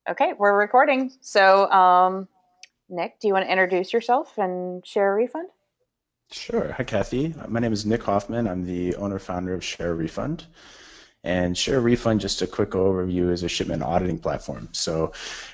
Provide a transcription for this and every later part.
Okay, we're recording. So, Nick, do you want to introduce yourself and share a refund? Sure. Hi, Kathy. My name is Nick Hoffman. I'm the owner founder of Share Refund. And Share Refund, just a quick overview, is a shipment auditing platform. So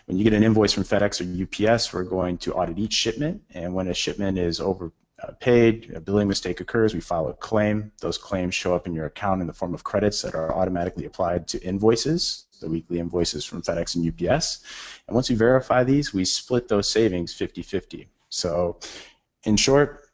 when you get an invoice from FedEx or UPS, we're going to audit each shipment. And when a shipment is overpaid, a billing mistake occurs, we file a claim. Those claims show up in your account in the form of credits that are automatically applied to invoices, the weekly invoices from FedEx and UPS. And once we verify these, we split those savings 50-50. So in short,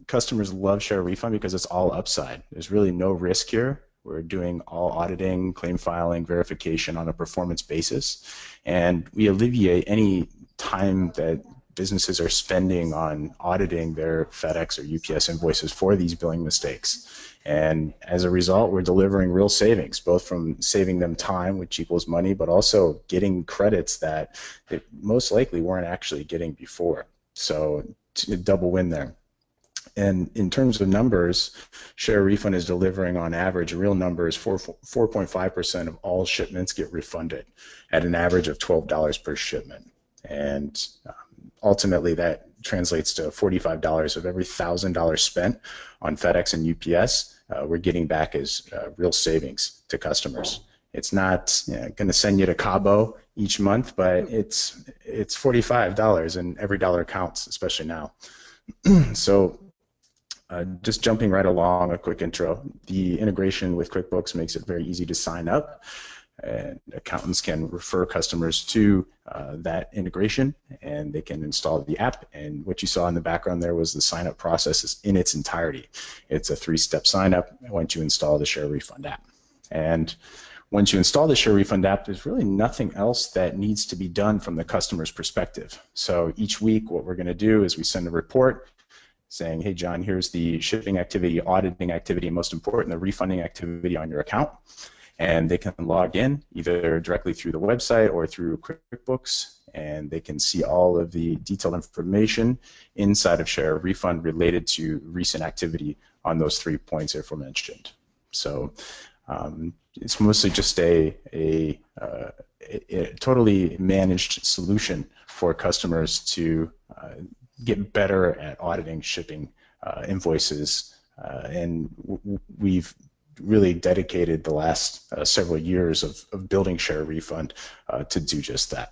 customers love Share Refund because it's all upside. There's really no risk here. We're doing all auditing, claim filing, verification on a performance basis, and we alleviate any time that businesses are spending on auditing their FedEx or UPS invoices for these billing mistakes. And as a result, we're delivering real savings, both from saving them time, which equals money, but also getting credits that they most likely weren't actually getting before. So double win there. And in terms of numbers, Share Refund is delivering on average, real numbers, 4.5% of all shipments get refunded at an average of $12 per shipment. And ultimately, that translates to $45 of every $1,000 spent on FedEx and UPS. We're getting back as real savings to customers. It's not going to send you to Cabo each month, but it's $45, and every dollar counts, especially now. So just jumping right along, a quick intro. The integration with QuickBooks makes it very easy to sign up, and accountants can refer customers to that integration, and they can install the app. And what you saw in the background there was the sign-up process in its entirety. It's a three-step sign-up once you install the Share Refund app. And once you install the Share Refund app, there's really nothing else that needs to be done from the customer's perspective. So each week, what we're going to do is we send a report saying, hey, John, here's the shipping activity, auditing activity, and most important, the refunding activity on your account. And they can log in either directly through the website or through QuickBooks, and they can see all of the detailed information inside of Share Refund related to recent activity on those 3 points aforementioned. So it's mostly just a totally managed solution for customers to get better at auditing shipping invoices. And we've really dedicated the last several years of building Share Refund to do just that.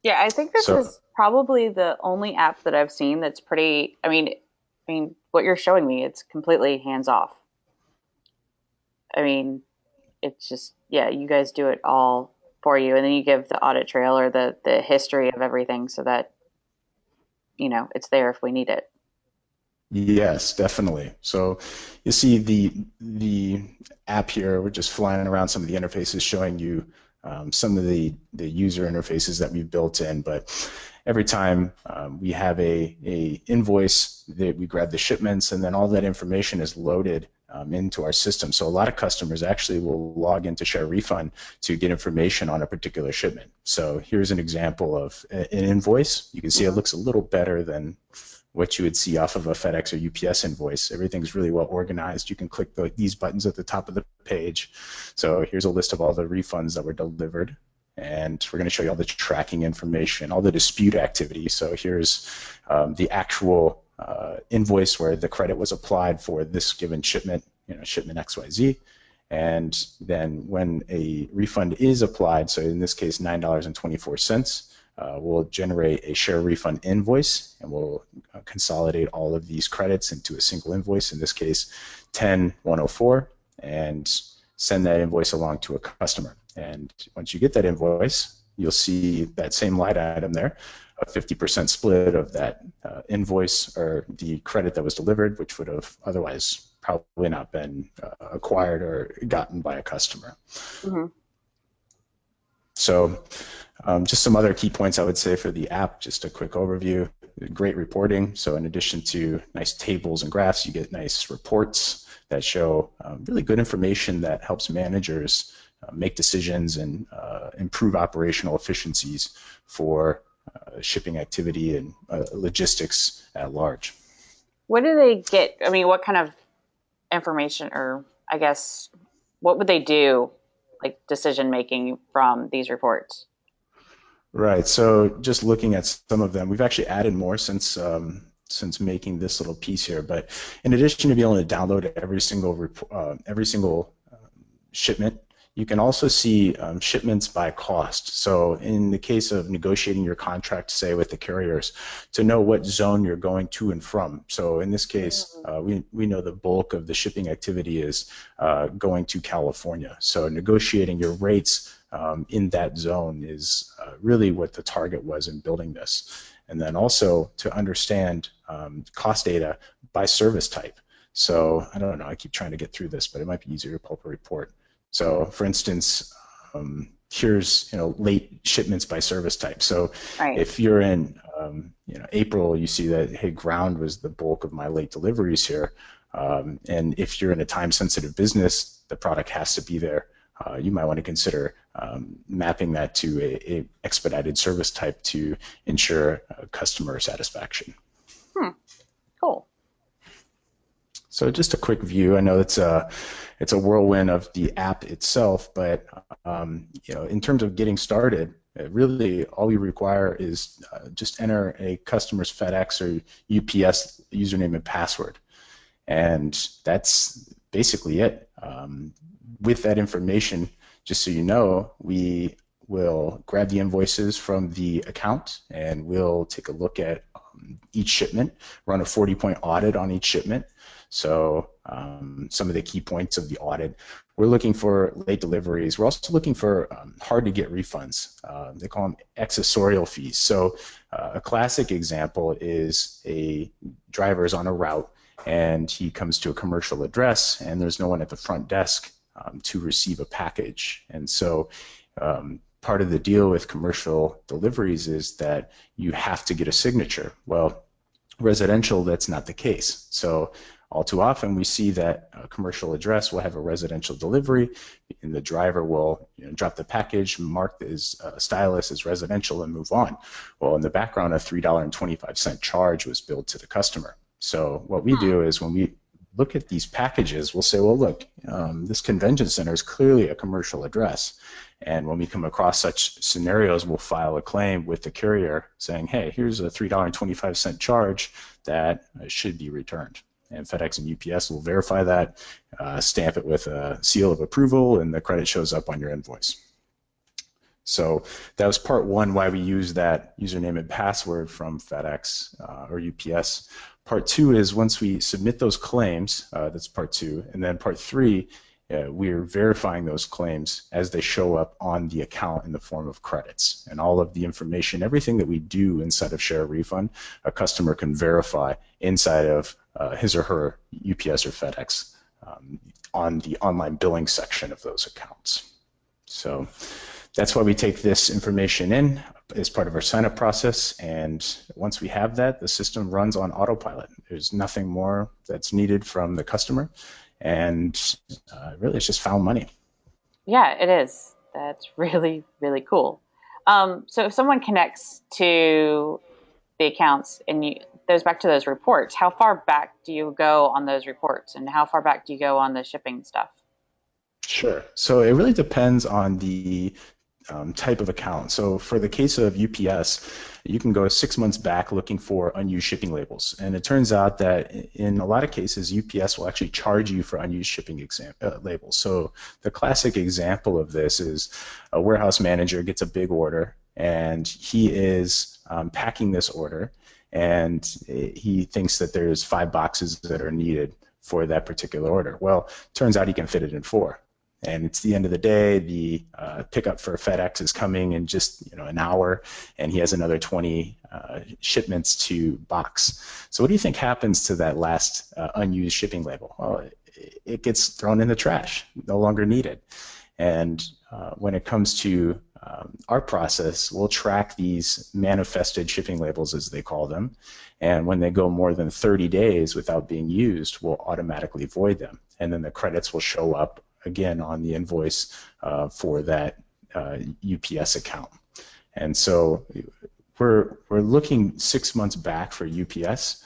Yeah, I think this So is probably the only app that I've seen that's pretty, I mean, what you're showing me, it's completely hands off. I mean, it's just, yeah, you guys do it all for you, and then you give the audit trail or the history of everything so that, it's there if we need it. yes, definitely. So you see the app here. We're just flying around some of the interfaces, showing you some of the user interfaces that we've built in. But every time we have a invoice, that we grab the shipments, and then all that information is loaded into our system. So a lot of customers actually will log into Share Refund to get information on a particular shipment. So here's an example of an invoice. You can see it Hmm. looks a little better than what you would see off of a FedEx or UPS invoice. Everything's really well organized. You can click these buttons at the top of the page. So here's a list of all the refunds that were delivered. And we're going to show you all the tracking information, all the dispute activity. So here's the actual invoice where the credit was applied for this given shipment, shipment XYZ. And then when a refund is applied, so in this case, $9.24, we'll generate a Share Refund invoice, and we'll consolidate all of these credits into a single invoice, in this case 10104, and send that invoice along to a customer. And once you get that invoice, you'll see that same line item there, a 50% split of that invoice or the credit that was delivered, which would have otherwise probably not been acquired or gotten by a customer. Hmm. So just some other key points I would say for the app, just a quick overview. Great reporting. So in addition to nice tables and graphs, you get nice reports that show really good information that helps managers make decisions and improve operational efficiencies for shipping activity and logistics at large. What do they get? I mean, what kind of information, or I guess, what would they do, like decision making from these reports? Right. So just looking at some of them, we've actually added more since making this little piece here. But in addition to being able to download every single shipment, you can also see shipments by cost. So in the case of negotiating your contract, say with the carriers, to know what zone you're going to and from. So in this case, Mm. we know the bulk of the shipping activity is going to California. So negotiating your rates in that zone is really what the target was in building this. And then also to understand cost data by service type. So I don't know, I keep trying to get through this, but it might be easier to pull up a report. So for instance, here's late shipments by service type. So Right. if you're in April, you see that, hey, ground was the bulk of my late deliveries here. And if you're in a time sensitive business, the product has to be there. You might want to consider mapping that to a expedited service type to ensure customer satisfaction. Hmm. Cool. So just a quick view. I know it's a whirlwind of the app itself, but in terms of getting started, really all we require is just enter a customer's FedEx or UPS username and password, and that's basically it. With that information, just so you know, we will grab the invoices from the account and we'll take a look at each shipment, run a 40-point audit on each shipment. So some of the key points of the audit, we're looking for late deliveries. We're also looking for hard to get refunds. They call them accessorial fees. So a classic example is a driver is on a route and he comes to a commercial address and there's no one at the front desk to receive a package. And so part of the deal with commercial deliveries is that you have to get a signature. Well, residential, that's not the case. So all too often we see that a commercial address will have a residential delivery and the driver will drop the package, mark his stylus as residential and move on. Well, in the background, a $3.25 charge was billed to the customer. So what we Hmm. do is when we look at these packages, we'll say, well, look, this convention center is clearly a commercial address. And when we come across such scenarios, we'll file a claim with the carrier saying, hey, here's a $3.25 charge that should be returned. And FedEx and UPS will verify that, stamp it with a seal of approval, and the credit shows up on your invoice. So that was part one, why we use that username and password from FedEx or UPS. Part two is once we submit those claims, that's part two. And then part three, we're verifying those claims as they show up on the account in the form of credits. And all of the information, everything that we do inside of Share Refund, a customer can verify inside of his or her UPS or FedEx on the online billing section of those accounts. So that's why we take this information in as part of our sign-up process, and once we have that, the system runs on autopilot. There's nothing more that's needed from the customer, and really it's just found money. Yeah, it is. That's really, really cool. So if someone connects to the accounts and goes back to those reports, how far back do you go on those reports, and how far back do you go on the shipping stuff? Sure. So it really depends on the type of account. So for the case of UPS, you can go 6 months back looking for unused shipping labels. And it turns out that in a lot of cases, UPS will actually charge you for unused shipping labels. So the classic example of this is a warehouse manager gets a big order and he is packing this order and he thinks that there's 5 boxes that are needed for that particular order. Well, turns out he can fit it in 4. And it's the end of the day, the pickup for FedEx is coming in just an hour, and he has another 20 shipments to box. So what do you think happens to that last unused shipping label? Well, it gets thrown in the trash, no longer needed. And when it comes to our process, we'll track these manifested shipping labels, as they call them, and when they go more than 30 days without being used, we'll automatically void them. And then the credits will show up again on the invoice for that UPS account. And so we're looking 6 months back for UPS.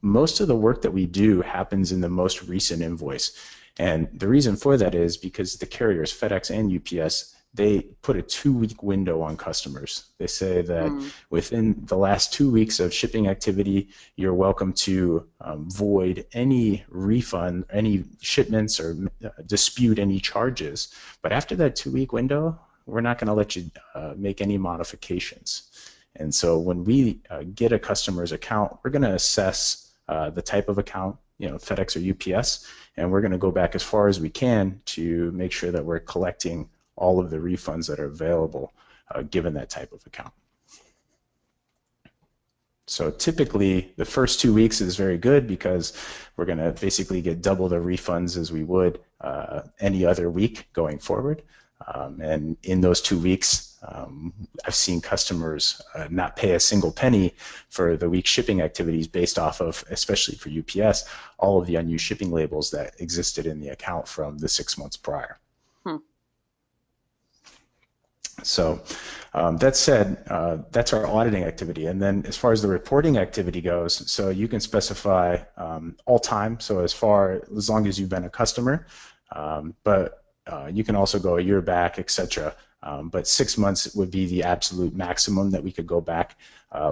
Most of the work that we do happens in the most recent invoice. And the reason for that is because the carriers, FedEx and UPS, they put a 2-week window on customers. They say that Hmm. within the last 2 weeks of shipping activity, you're welcome to void any refund, any shipments, or dispute any charges. But after that 2-week window, we're not going to let you make any modifications. And so when we get a customer's account, we're going to assess the type of account, FedEx or UPS, and we're going to go back as far as we can to make sure that we're collecting all of the refunds that are available given that type of account. So typically the first 2 weeks is very good because we're going to basically get double the refunds as we would any other week going forward. And in those 2 weeks, I've seen customers not pay a single penny for the week's shipping activities based off of, especially for UPS, all of the unused shipping labels that existed in the account from the 6 months prior. Hmm. So that said, that's our auditing activity. And then as far as the reporting activity goes, so you can specify all time, so as long as you've been a customer, but you can also go a year back, etc. But 6 months would be the absolute maximum that we could go back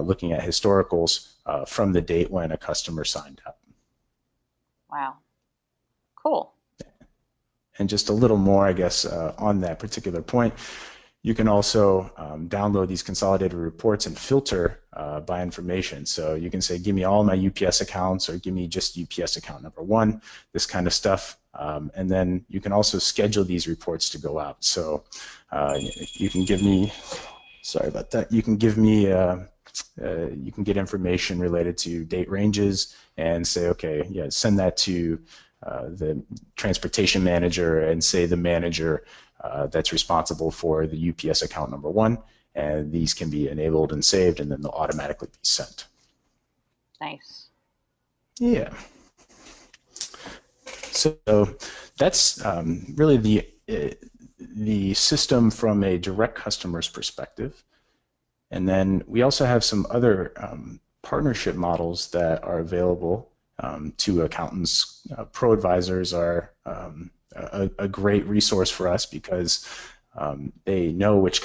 looking at historicals from the date when a customer signed up. Wow. Cool. And just a little more, I guess, on that particular point, you can also download these consolidated reports and filter by information. So you can say, give me all my UPS accounts, or give me just UPS account number 1, this kind of stuff. And then you can also schedule these reports to go out. So you can give me, sorry about that, you can give me, you can get information related to date ranges and say, okay, yeah, send that to the transportation manager and say the manager that's responsible for the UPS account number 1, and these can be enabled and saved, and then they'll automatically be sent. Nice. Yeah. So that's really the system from a direct customer's perspective. And then we also have some other partnership models that are available to accountants. Pro advisors are a great resource for us because they know which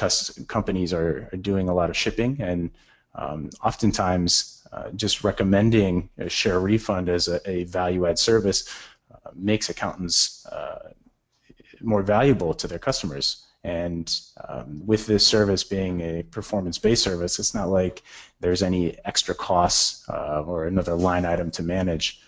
companies are doing a lot of shipping, and oftentimes just recommending a share refund as a value-add service makes accountants more valuable to their customers. And with this service being a performance-based service, it's not like there's any extra costs or another line item to manage.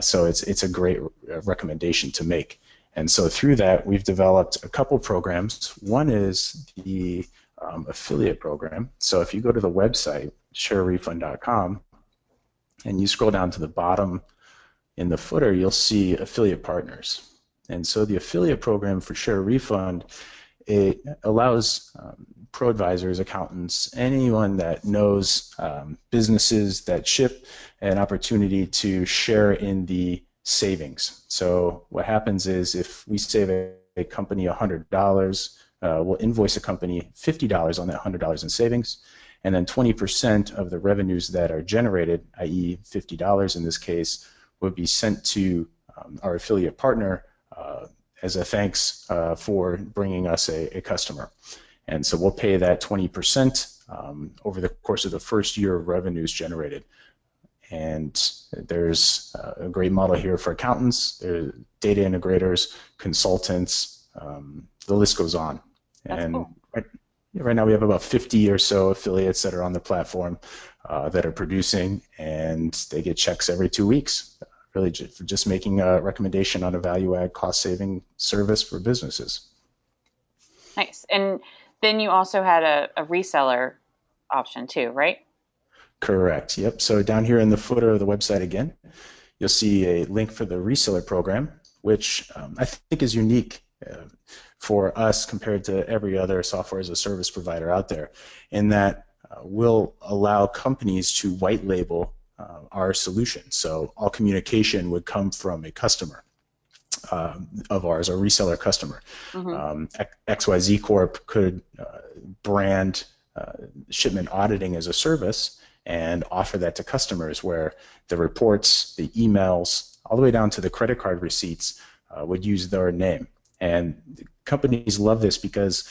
So it's a great recommendation to make. And so through that, we've developed a couple programs. One is the affiliate program. So if you go to the website, sharerefund.com, and you scroll down to the bottom in the footer, you'll see affiliate partners. And so the affiliate program for Share Refund, it allows pro advisors, accountants, anyone that knows businesses that ship, an opportunity to share in the savings. So what happens is if we save a company $100, we'll invoice a company $50 on that $100 in savings, and then 20% of the revenues that are generated, i.e. $50 in this case, would be sent to our affiliate partner as a thanks for bringing us a customer. And so we'll pay that 20% over the course of the first year of revenues generated. And there's a great model here for accountants, data integrators, consultants, the list goes on. That's And cool. right now we have about 50 or so affiliates that are on the platform that are producing, and they get checks every 2 weeks, really for just making a recommendation on a value-add cost-saving service for businesses. Nice. And then you also had a reseller option too, right? Correct. Yep. So down here in the footer of the website again, you'll see a link for the reseller program, which I think is unique for us compared to every other software as a service provider out there, in that we'll allow companies to white label our solution. So all communication would come from a customer of ours, a reseller customer. Mm-hmm. XYZ Corp could brand shipment auditing as a service and offer that to customers, where the reports, the emails, all the way down to the credit card receipts would use their name. And companies love this because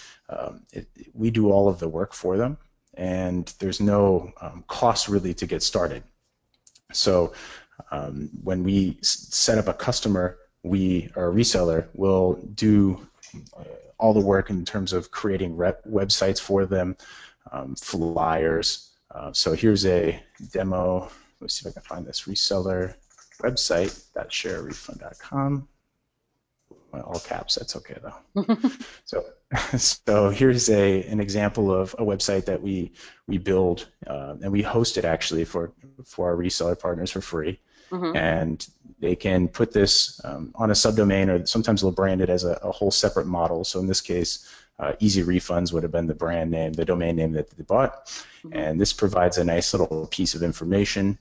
we do all of the work for them, and there's no cost really to get started. So when we set up a customer, we, or a reseller, will do all the work in terms of creating websites for them, flyers. So here's a demo. Let's see if I can find this reseller website, .sharerefund.com. All caps, that's okay though. So, so here's an example of a website that we build, and we host it actually for our reseller partners for free. Mm-hmm. And they can put this on a subdomain, or sometimes they'll brand it as a whole separate model. So in this case, Easy Refunds would have been the brand name, the domain name that they bought. Mm-hmm. And this provides a nice little piece of information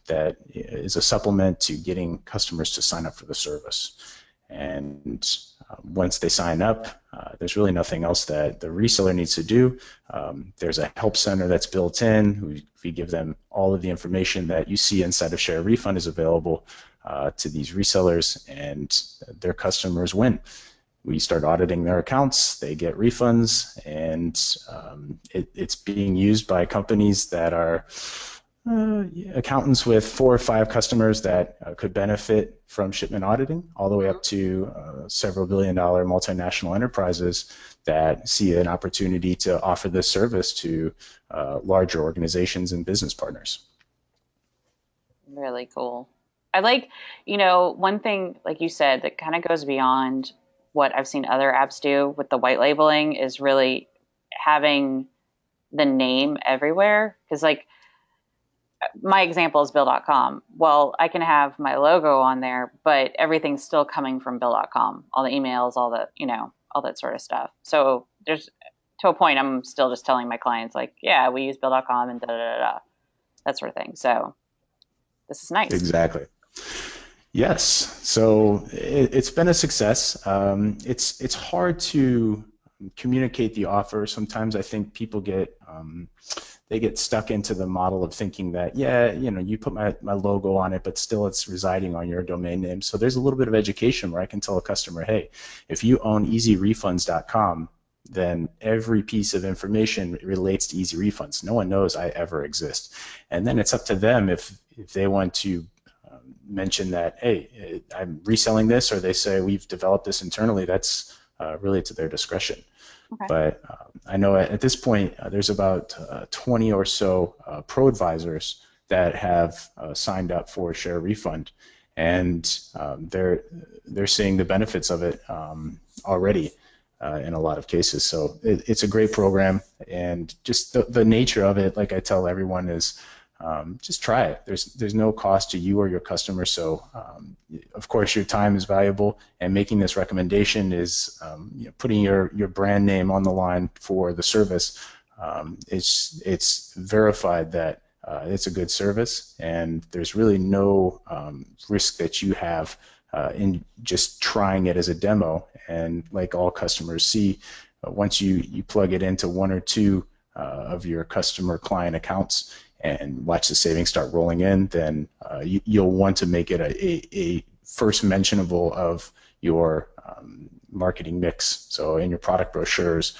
that is a supplement to getting customers to sign up for the service. And once they sign up, there's really nothing else that the reseller needs to do. There's a help center that's built in. We give them all of the information that you see inside of Share Refund is available to these resellers, and their customers win. We start auditing their accounts, they get refunds, and it's being used by companies that are accountants with 4 or 5 customers that could benefit from shipment auditing, all the way up to several billion-dollar multinational enterprises that see an opportunity to offer this service to larger organizations and business partners. Really cool. I like, one thing, like you said, that kind of goes beyond what I've seen other apps do with the white labeling is really having the name everywhere. Because, like, my example is Bill.com. Well, I can have my logo on there, but everything's still coming from Bill.com. All the emails, all the, all that sort of stuff. So there's, to a point, I'm still just telling my clients, like, yeah, we use Bill.com and da-da-da-da, that sort of thing. So this is nice. Exactly. Yes. So it's been a success. It's hard to communicate the offer. Sometimes I think people get they get stuck into the model of thinking that, yeah, you put my logo on it, but still it's residing on your domain name. So there's a little bit of education where I can tell a customer, hey, if you own easyrefunds.com, then every piece of information relates to Easy Refunds. No one knows I ever exist. And then it's up to them if they want to mention that, hey, I'm reselling this, or they say we've developed this internally. That's really to their discretion. Okay. But I know at this point there's about 20 or so pro advisors that have signed up for Share Refund, and they're seeing the benefits of it already in a lot of cases. So it's a great program, and just the nature of it, like I tell everyone, is just try it. There's no cost to you or your customer. So of course your time is valuable, and making this recommendation is putting your brand name on the line for the service. It's verified that it's a good service, and there's really no risk that you have in just trying it as a demo. And like all customers see, once you plug it into 1 or 2 of your customer client accounts and watch the savings start rolling in, then you'll want to make it a first mentionable of your marketing mix. So in your product brochures,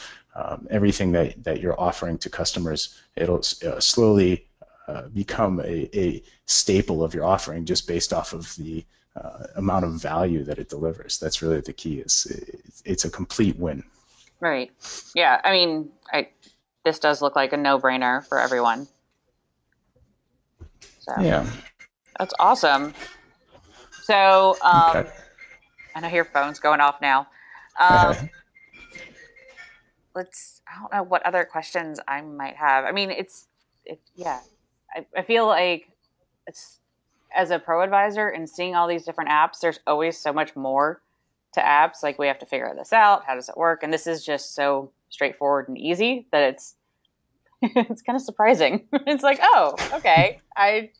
everything that you're offering to customers, it'll slowly become a staple of your offering, just based off of the amount of value that it delivers. That's really the key. It's a complete win. Right. Yeah. I mean, this does look like a no-brainer for everyone. So yeah, that's awesome. So okay. I know your phone's going off now. I don't know what other questions I might have. I mean, yeah. I feel like it's, as a pro advisor and seeing all these different apps, there's always so much more to apps. Like, we have to figure this out. How does it work? And this is just so straightforward and easy that it's kind of surprising. It's like, oh, okay. I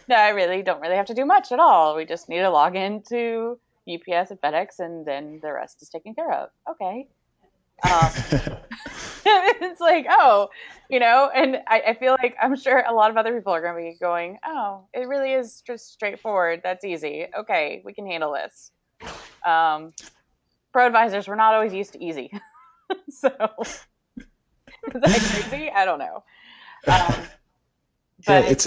really don't have to do much at all. We just need to log into UPS and FedEx, and then the rest is taken care of. Okay. It's like, oh, and I feel like I'm sure a lot of other people are going to be going, oh, it really is just straightforward. That's easy. Okay, we can handle this. Pro pro advisors, we're not always used to easy. So is that crazy? I don't know. Um, Yeah, but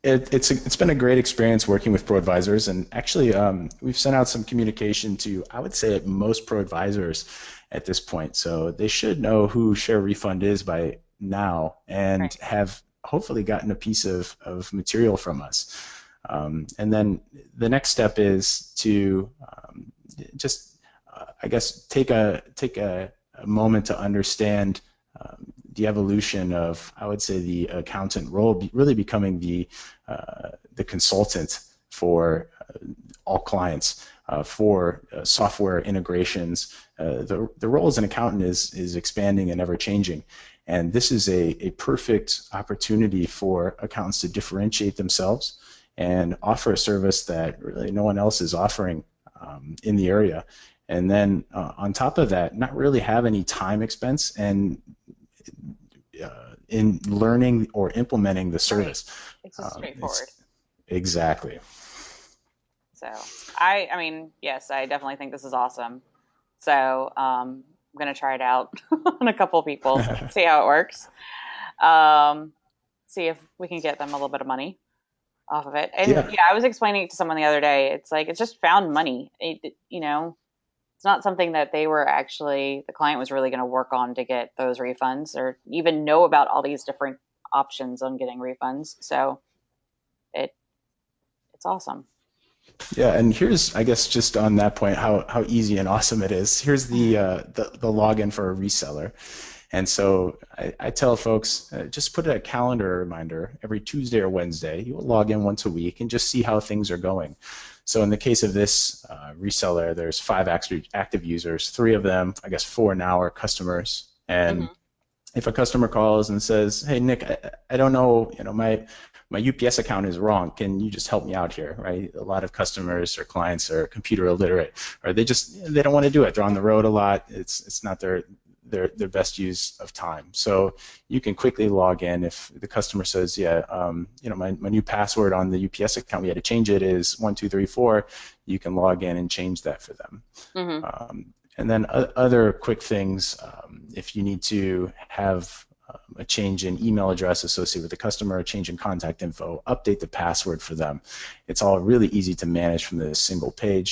it's been a great experience working with pro advisors, and actually, we've sent out some communication to, I would say, most pro advisors at this point. So they should know who Share Refund is by now, and right. have hopefully gotten a piece of material from us. And then the next step is to just, I guess, take a moment to understand the evolution of, I would say, the accountant role, really becoming the consultant for all clients, for software integrations. The role as an accountant is expanding and ever changing. And this is a perfect opportunity for accountants to differentiate themselves and offer a service that really no one else is offering in the area. And then on top of that, not really have any time expense and in learning or implementing the Right. service. It's just straightforward. It's exactly. So I mean, yes, I definitely think this is awesome. So I'm gonna try it out on a couple people, see how it works. Um, see if we can get them a little bit of money off of it. And Yeah. yeah, I was explaining it to someone the other day. It's like it's just found money. You know, it's not something that they were actually the client was really going to work on to get those refunds or even know about all these different options on getting refunds. So it it's awesome. Yeah, and here's, I guess, just on that point, how easy and awesome it is. Here's the login for a reseller. And so I tell folks, just put a calendar reminder every Tuesday or Wednesday. You will log in once a week and just see how things are going. So in the case of this reseller, there's 5 active users. 3 of them, I guess 4 now, are customers. And Hmm. if a customer calls and says, "Hey Nick, I don't know, my UPS account is wrong. Can you just help me out here?" Right? A lot of customers or clients are computer illiterate, or they don't want to do it. They're on the road a lot. It's not their best use of time. So you can quickly log in if the customer says, "Yeah, my new password on the UPS account, we had to change it, is 1234." You can log in and change that for them. Hmm. And then other quick things, if you need to have a change in email address associated with the customer, a change in contact info, update the password for them. It's all really easy to manage from the single page.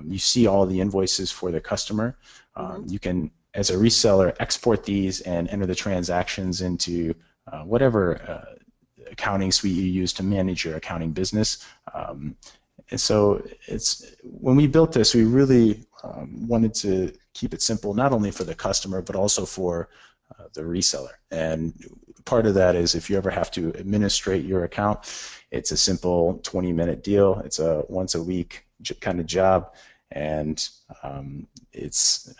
You see all the invoices for the customer. Hmm. You can, as a reseller, export these and enter the transactions into whatever accounting suite you use to manage your accounting business. And so it's when we built this, we really wanted to keep it simple, not only for the customer, but also for the reseller. And part of that is if you ever have to administrate your account, it's a simple 20-minute deal. It's a once a week kind of job. And it's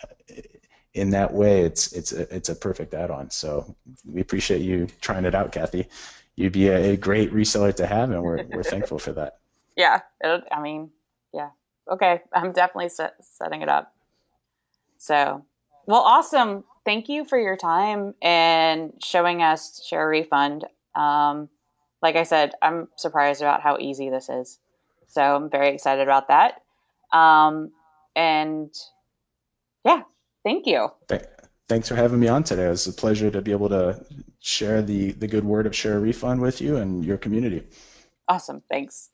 in that way, it's a perfect add-on. So we appreciate you trying it out, Kathy. You'd be a great reseller to have, and we're thankful for that. Yeah, I mean, yeah. Okay, I'm definitely setting it up. So, well, awesome. Thank you for your time and showing us Share Refund. Um, like I said, I'm surprised about how easy this is. So I'm very excited about that. Um, and yeah, thank you. Th- Thanks for having me on today. It was a pleasure to be able to share the good word of Share Refund with you and your community. Awesome. Thanks.